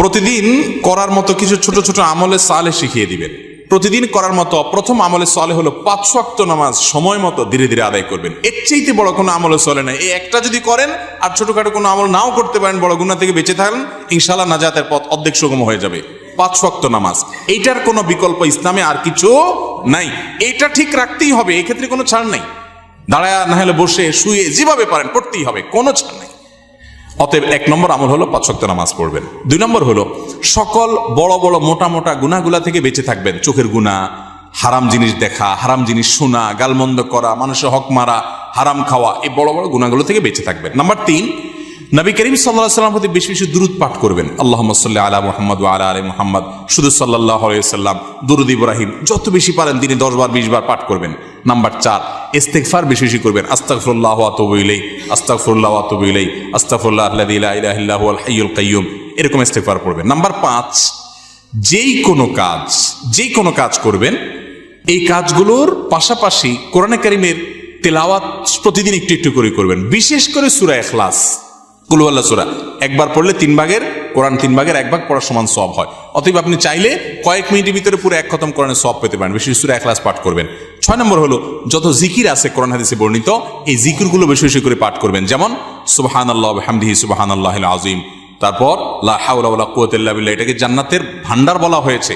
প্রতিদিন করার মতো কিছু ছোট ছোট আমলে সালে শিখিয়ে দিবেন। প্রতিদিন করার মতো প্রথম আমলে সালে হলো 5 ওয়াক্ত নামাজ সময় মতো ধীরে ধীরে আদায় করবেন। এর চাইতে বড় কোনো আমলে চলে না। এই একটা যদি করেন আর ছোটখাটো কোনো আমল নাও করতে পারেন, বড় গুনাহ থেকে বেঁচে থাকেন, ইনশাআল্লাহ নাজাতের পথ অর্ধেক সুগম হয়ে যাবে। 5 ওয়াক্ত নামাজ, এইটার কোনো বিকল্প ইসলামে আর কিছু নাই। এইটা ঠিক রাখতেই হবে, এই ক্ষেত্রে কোনো ছাড় নাই। দাঁড়ায় না হলে বসে শুয়ে যেভাবে পারেন পড়তেই হবে, কোনো ছাড় নাই। অতএব 1 নম্বর আমল হলো 5 ওয়াক্ত নামাজ পড়বেন। 2 নম্বর হলো সকল বড় বড় মোটা মোটা গুনাহগুলা থেকে বেঁচে থাকবেন। চোখের গুনাহ, হারাম জিনিস দেখা, হারাম জিনিস শোনা, গালমন্দ করা, মানুষের হক মারা, হারাম খাওয়া, এই বড় বড় গুনাহগুলো থেকে বেঁচে থাকবেন। নাম্বার 3, নবী করিম সাল্লাল্লাহু আলাইহি ওয়াসাল্লাম প্রতি বেশি বেশি দুরূদ পাঠ করবেন। আল্লাহুম্মা সাল্লি আলা মুহাম্মাদ ওয়া আলা আলি মুহাম্মাদ, শুধু সাল্লাল্লাহু আলাইহি ওয়াসাল্লাম, দুরূদ ইব্রাহিম যত বেশি পারেন দিনে 10 বার 20 বার পাঠ করবেন। নাম্বার 4, ইস্তিগফার বেশি বেশি করবেন। আস্তাগফিরুল্লাহ ওয়া আতুবু ইলাইহি, আস্তাগফিরুল্লাহ ওয়া আতুবু ইলাইহি, আস্তাগফিরুল্লাহ আল্লাযী লা ইলাহা ইল্লা হুয়াল হাইয়ুল কাইয়্যুম, এরকম ইস্তিগফার করবেন। নাম্বার 5, যেই কোনো কাজ করবেন, এই কাজগুলোর পাশাপাশি কোরআনে কারীমের তেলাওয়াত প্রতিদিন একটু একটু করে করবেন। বিশেষ করে সূরা ইখলাস, কুল হুয়াল্লাহ সূরা একবার পড়লে 3 ভাগের কোরআন 3 ভাগের 1 ভাগ পড়ার সমান সওয়াব হয়। অতএব আপনি চাইলে কয়েক মিনিটের ভিতরে পুরো 1 খতম কোরআনের সওয়াব পেতে পারেন। বেশি সূরা ইখলাস পাঠ করবেন। 6 নম্বর হলো যত জিকির আছে কোরআন হাদিসে বর্ণিত, এই জিকিরগুলো বেশি বেশি করে পাঠ করবেন। যেমন সুবহানাল্লাহ ওয়া বিহামদিহি সুবহানাল্লাহিল আযীম, তারপর লা হাওলা ওয়ালা কুওয়াতা ইল্লা বিল্লাহ, এটাকে জান্নাতের ভান্ডার বলা হয়েছে।